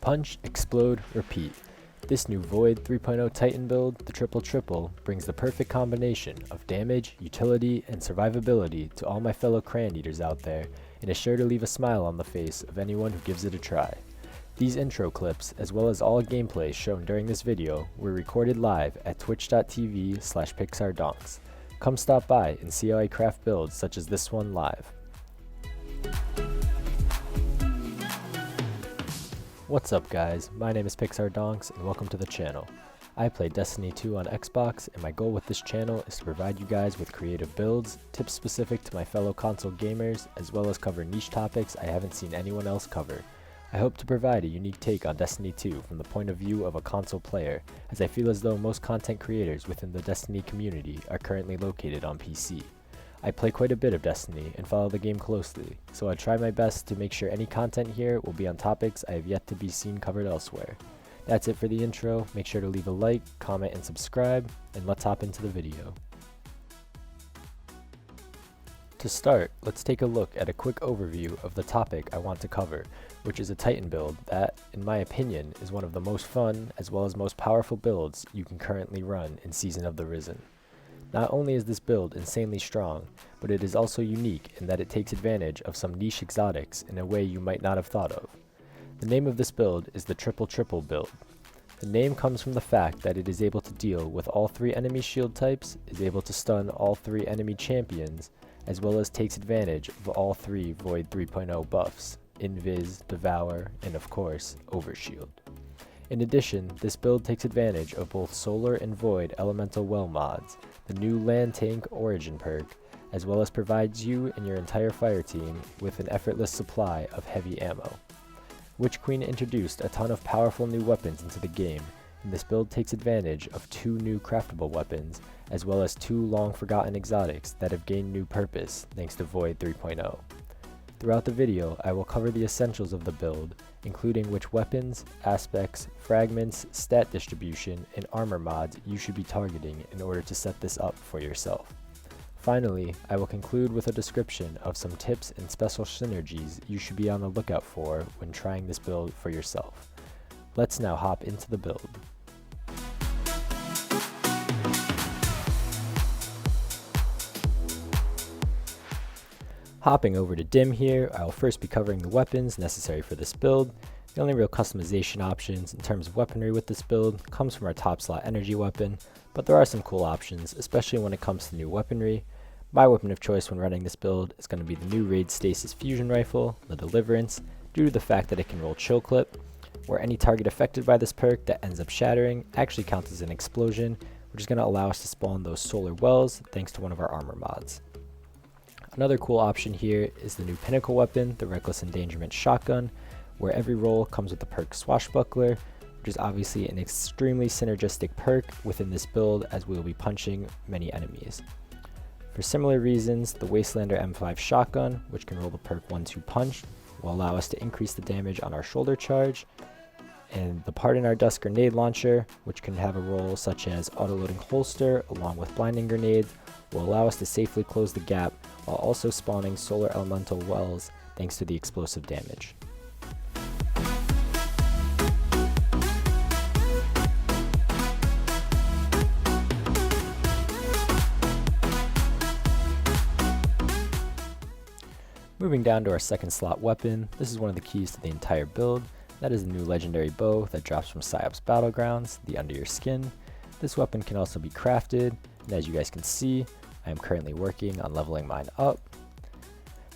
Punch, explode, repeat. This new Void 3.0 Titan build, the Triple Triple, brings the perfect combination of damage, utility, and survivability to all my fellow Crayon Eaters out there, and is sure to leave a smile on the face of anyone who gives it a try. These intro clips, as well as all gameplay shown during this video, were recorded live at twitch.tv/PixarDonks. Come stop by and see how I craft builds such as this one live. What's up guys, my name is PixarDonks and welcome to the channel. I play Destiny 2 on Xbox and my goal with this channel is to provide you guys with creative builds, tips specific to my fellow console gamers, as well as cover niche topics I haven't seen anyone else cover. I hope to provide a unique take on Destiny 2 from the point of view of a console player, as I feel as though most content creators within the Destiny community are currently located on PC. I play quite a bit of Destiny and follow the game closely, so I try my best to make sure any content here will be on topics I have yet to be seen covered elsewhere. That's it for the intro. Make sure to leave a like, comment, and subscribe, and let's hop into the video. To start, let's take a look at a quick overview of the topic I want to cover, which is a Titan build that, in my opinion, is one of the most fun as well as most powerful builds you can currently run in Season of the Risen. Not only is this build insanely strong, but it is also unique in that it takes advantage of some niche exotics in a way you might not have thought of. The name of this build is the Triple Triple build. The name comes from the fact that it is able to deal with all 3 enemy shield types, is able to stun all 3 enemy champions, as well as takes advantage of all 3 Void 3.0 buffs, Invis, Devour, and of course, Overshield. In addition, this build takes advantage of both Solar and Void Elemental Well mods, the new Land Tank Origin perk, as well as provides you and your entire fire team with an effortless supply of heavy ammo. Witch Queen introduced a ton of powerful new weapons into the game, and this build takes advantage of 2 new craftable weapons, as well as 2 long-forgotten exotics that have gained new purpose thanks to Void 3.0. Throughout the video, I will cover the essentials of the build, including which weapons, aspects, fragments, stat distribution, and armor mods you should be targeting in order to set this up for yourself. Finally, I will conclude with a description of some tips and special synergies you should be on the lookout for when trying this build for yourself. Let's now hop into the build. Hopping over to Dim here, I will first be covering the weapons necessary for this build. The only real customization options in terms of weaponry with this build comes from our top slot energy weapon, but there are some cool options, especially when it comes to new weaponry. My weapon of choice when running this build is going to be the new Raid Stasis Fusion Rifle, the Deliverance, due to the fact that it can roll Chill Clip, where any target affected by this perk that ends up shattering actually counts as an explosion, which is going to allow us to spawn those solar wells thanks to one of our armor mods. Another cool option here is the new pinnacle weapon, the Reckless Endangerment Shotgun, where every roll comes with the perk Swashbuckler, which is obviously an extremely synergistic perk within this build as we will be punching many enemies. For similar reasons, the Wastelander M5 Shotgun, which can roll the perk 1-2 Punch, will allow us to increase the damage on our shoulder charge, and the Pardon Our Dust Grenade Launcher, which can have a role such as autoloading holster along with blinding grenades, will allow us to safely close the gap while also spawning solar elemental wells thanks to the explosive damage. Moving down to our second slot weapon, this is one of the keys to the entire build. That is the new legendary bow that drops from PsyOps Battlegrounds, the Under Your Skin. This weapon can also be crafted, and as you guys can see, I am currently working on leveling mine up.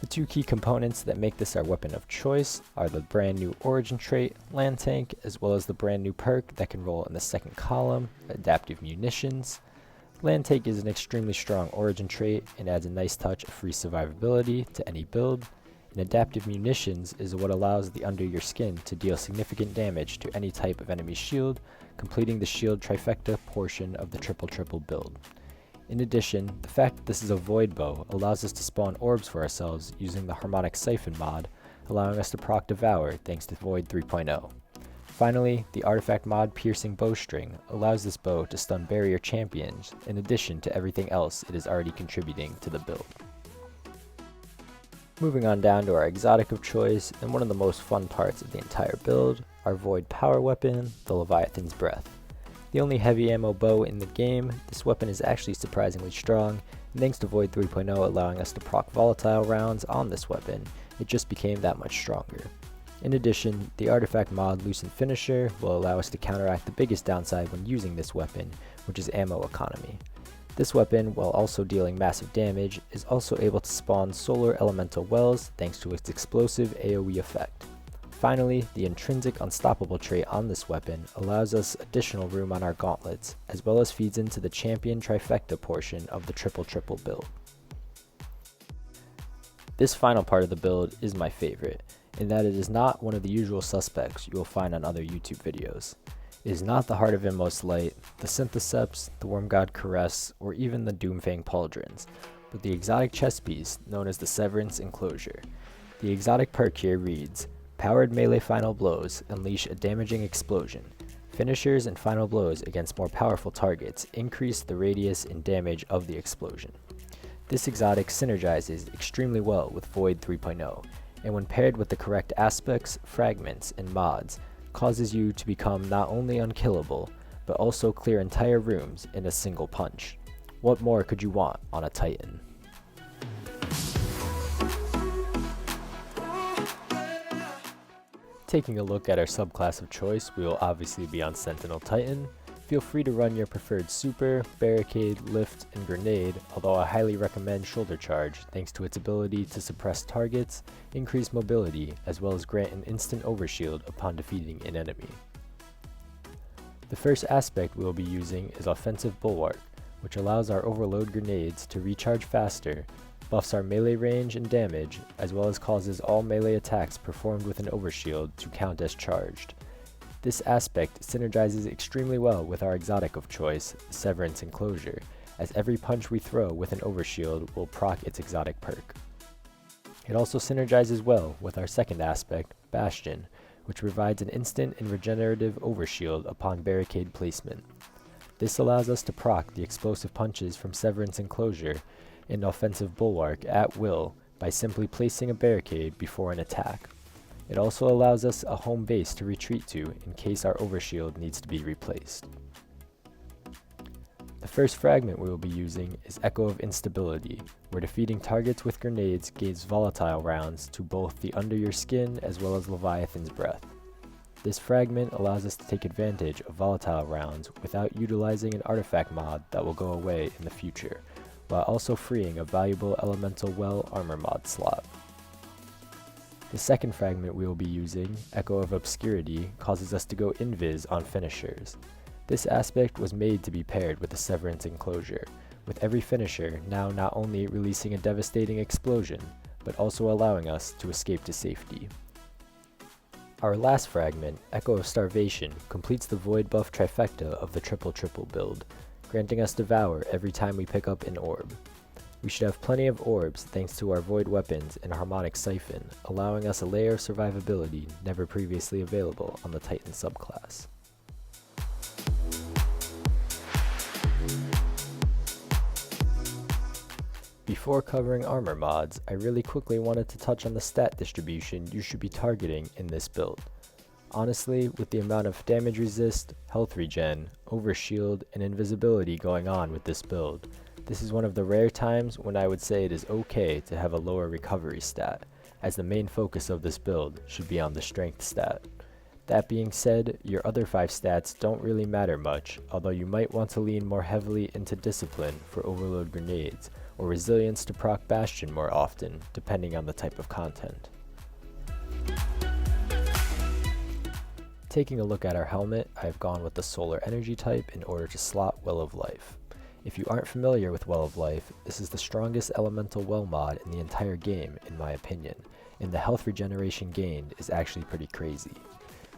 The 2 key components that make this our weapon of choice are the brand new Origin trait, Land Tank, as well as the brand new perk that can roll in the second column, Adaptive Munitions. Land Tank is an extremely strong Origin trait and adds a nice touch of free survivability to any build. And Adaptive Munitions is what allows the Under Your Skin to deal significant damage to any type of enemy shield, completing the shield trifecta portion of the Triple Triple build. In addition, the fact that this is a Void bow allows us to spawn orbs for ourselves using the Harmonic Siphon mod, allowing us to proc Devour thanks to Void 3.0. Finally, the artifact mod Piercing Bowstring allows this bow to stun barrier champions in addition to everything else it is already contributing to the build. Moving on down to our exotic of choice, and one of the most fun parts of the entire build, our Void power weapon, the Leviathan's Breath. The only heavy ammo bow in the game, this weapon is actually surprisingly strong, and thanks to Void 3.0 allowing us to proc volatile rounds on this weapon, it just became that much stronger. In addition, the artifact mod Lucent Finisher will allow us to counteract the biggest downside when using this weapon, which is ammo economy. This weapon, while also dealing massive damage, is also able to spawn solar elemental wells thanks to its explosive AoE effect. Finally, the intrinsic unstoppable trait on this weapon allows us additional room on our gauntlets, as well as feeds into the champion trifecta portion of the triple build. This final part of the build is my favorite, in that it is not one of the usual suspects you will find on other YouTube videos. It is not the Heart of Inmost Light, the Syntheseps, the Wormgod Caress, or even the Doomfang Pauldrons, but the exotic chess piece known as the Severance Enclosure. The exotic perk here reads, Powered melee final blows unleash a damaging explosion. Finishers and final blows against more powerful targets increase the radius and damage of the explosion. This exotic synergizes extremely well with Void 3.0, and when paired with the correct aspects, fragments, and mods, causes you to become not only unkillable, but also clear entire rooms in a single punch. What more could you want on a Titan? Taking a look at our subclass of choice, we will obviously be on Sentinel Titan. Feel free to run your preferred super, barricade, lift, and grenade, although I highly recommend shoulder charge thanks to its ability to suppress targets, increase mobility, as well as grant an instant overshield upon defeating an enemy. The first aspect we will be using is Offensive Bulwark, which allows our overload grenades to recharge faster, buffs our melee range and damage, as well as causes all melee attacks performed with an overshield to count as charged. This aspect synergizes extremely well with our exotic of choice, Severance Enclosure, as every punch we throw with an overshield will proc its exotic perk. It also synergizes well with our second aspect, Bastion, which provides an instant and regenerative overshield upon barricade placement. This allows us to proc the explosive punches from Severance Enclosure and Offensive Bulwark at will by simply placing a barricade before an attack. It also allows us a home base to retreat to in case our overshield needs to be replaced. The first fragment we will be using is Echo of Instability, where defeating targets with grenades gives volatile rounds to both the Under Your Skin as well as Leviathan's Breath. This fragment allows us to take advantage of volatile rounds without utilizing an artifact mod that will go away in the future, while also freeing a valuable Elemental Well armor mod slot. The second fragment we will be using, Echo of Obscurity, causes us to go invis on finishers. This aspect was made to be paired with the Severance Enclosure, with every finisher now not only releasing a devastating explosion, but also allowing us to escape to safety. Our last fragment, Echo of Starvation, completes the Void buff trifecta of the triple build, granting us Devour every time we pick up an orb. We should have plenty of orbs thanks to our Void weapons and Harmonic Siphon, allowing us a layer of survivability never previously available on the Titan subclass. Before covering armor mods, I really quickly wanted to touch on the stat distribution you should be targeting in this build. Honestly, with the amount of damage resist, health regen, overshield, and invisibility going on with this build, this is one of the rare times when I would say it is okay to have a lower recovery stat, as the main focus of this build should be on the strength stat. That being said, your other 5 stats don't really matter much, although you might want to lean more heavily into discipline for overload grenades, or resilience to proc Bastion more often, depending on the type of content. Taking a look at our helmet, I have gone with the solar energy type in order to slot Well of Life. If you aren't familiar with Well of Life, this is the strongest elemental well mod in the entire game in my opinion, and the health regeneration gained is actually pretty crazy.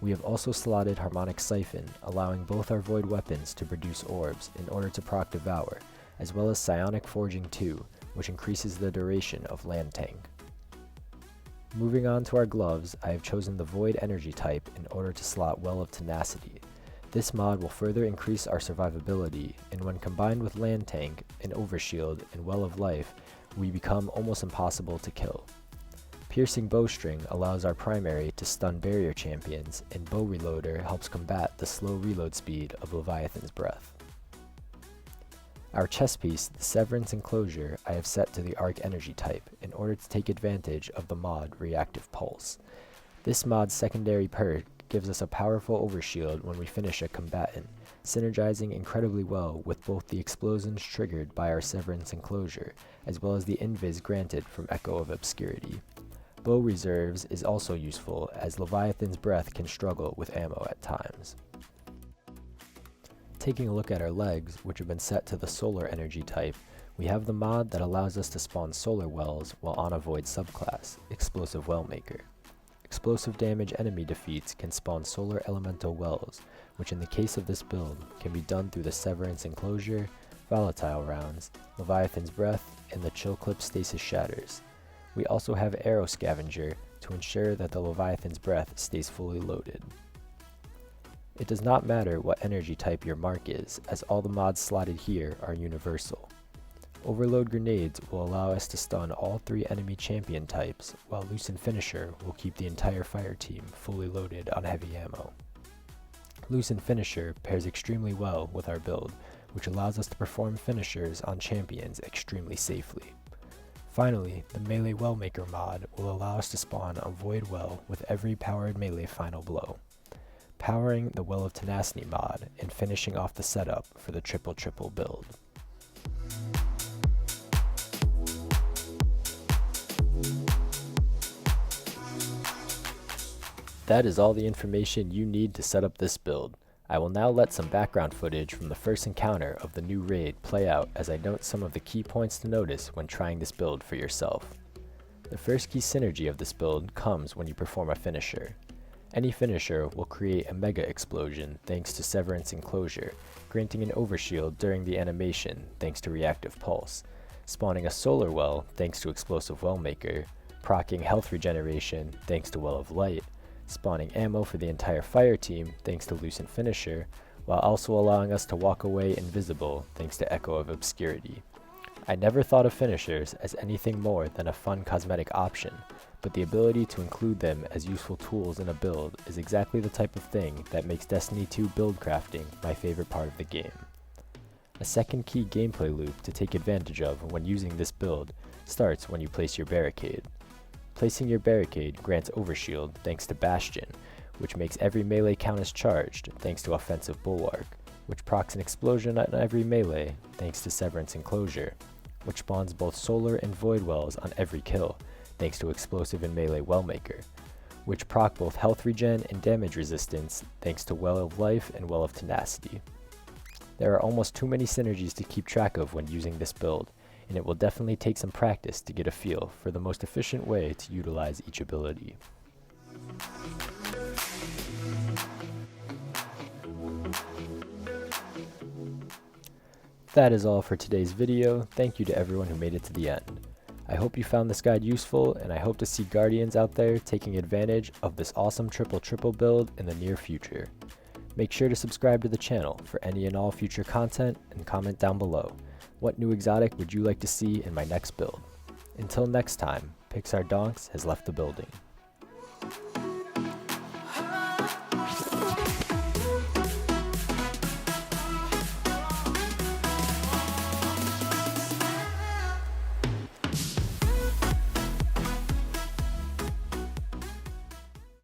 We have also slotted Harmonic Siphon, allowing both our Void weapons to produce orbs in order to proc Devour, as well as Psionic Forging 2, which increases the duration of Land Tank. Moving on to our gloves, I have chosen the Void energy type in order to slot Well of Tenacity. This mod will further increase our survivability, and when combined with Land Tank, an Overshield, and Well of Life, we become almost impossible to kill. Piercing Bowstring allows our primary to stun barrier champions, and Bow Reloader helps combat the slow reload speed of Leviathan's Breath. Our chest piece, the Severance Enclosure, I have set to the Arc Energy type in order to take advantage of the mod Reactive Pulse. This mod's secondary perk gives us a powerful overshield when we finish a combatant, synergizing incredibly well with both the explosions triggered by our Severance Enclosure, as well as the invis granted from Echo of Obscurity. Bow Reserves is also useful, as Leviathan's Breath can struggle with ammo at times. Taking a look at our legs, which have been set to the Solar Energy type, we have the mod that allows us to spawn Solar Wells while on a Void subclass, Explosive Wellmaker. Explosive damage enemy defeats can spawn Solar Elemental Wells, which in the case of this build can be done through the Severance Enclosure, Volatile Rounds, Leviathan's Breath, and the Chill Clip Stasis Shatters. We also have Arrow Scavenger to ensure that the Leviathan's Breath stays fully loaded. It does not matter what energy type your mark is, as all the mods slotted here are universal. Overload Grenades will allow us to stun all 3 enemy champion types, while Loosen Finisher will keep the entire fire team fully loaded on heavy ammo. Loosen Finisher pairs extremely well with our build, which allows us to perform finishers on champions extremely safely. Finally, the Melee Wellmaker mod will allow us to spawn a Void Well with every powered melee final blow, powering the Well of Tenacity mod and finishing off the setup for the triple build. That is all the information you need to set up this build. I will now let some background footage from the first encounter of the new raid play out as I note some of the key points to notice when trying this build for yourself. The first key synergy of this build comes when you perform a finisher. Any finisher will create a mega explosion thanks to Severance Enclosure, granting an overshield during the animation thanks to Reactive Pulse, spawning a Solar Well thanks to Explosive Wellmaker, proccing health regeneration thanks to Well of Light, spawning ammo for the entire fire team thanks to Lucent Finisher, while also allowing us to walk away invisible thanks to Echo of Obscurity. I never thought of finishers as anything more than a fun cosmetic option, but the ability to include them as useful tools in a build is exactly the type of thing that makes Destiny 2 build crafting my favorite part of the game. A second key gameplay loop to take advantage of when using this build starts when you place your barricade. Placing your barricade grants overshield thanks to Bastion, which makes every melee count as charged thanks to Offensive Bulwark, which procs an explosion on every melee thanks to Severance Enclosure, which spawns both Solar and Void Wells on every kill thanks to Explosive and Melee Wellmaker, which proc both health regen and damage resistance thanks to Well of Life and Well of Tenacity. There are almost too many synergies to keep track of when using this build, and it will definitely take some practice to get a feel for the most efficient way to utilize each ability. That is all for today's video. Thank you to everyone who made it to the end. I hope you found this guide useful, and I hope to see Guardians out there taking advantage of this awesome triple build in the near future. Make sure to subscribe to the channel for any and all future content, and comment down below. What new exotic would you like to see in my next build? Until next time, PixarDonks has left the building.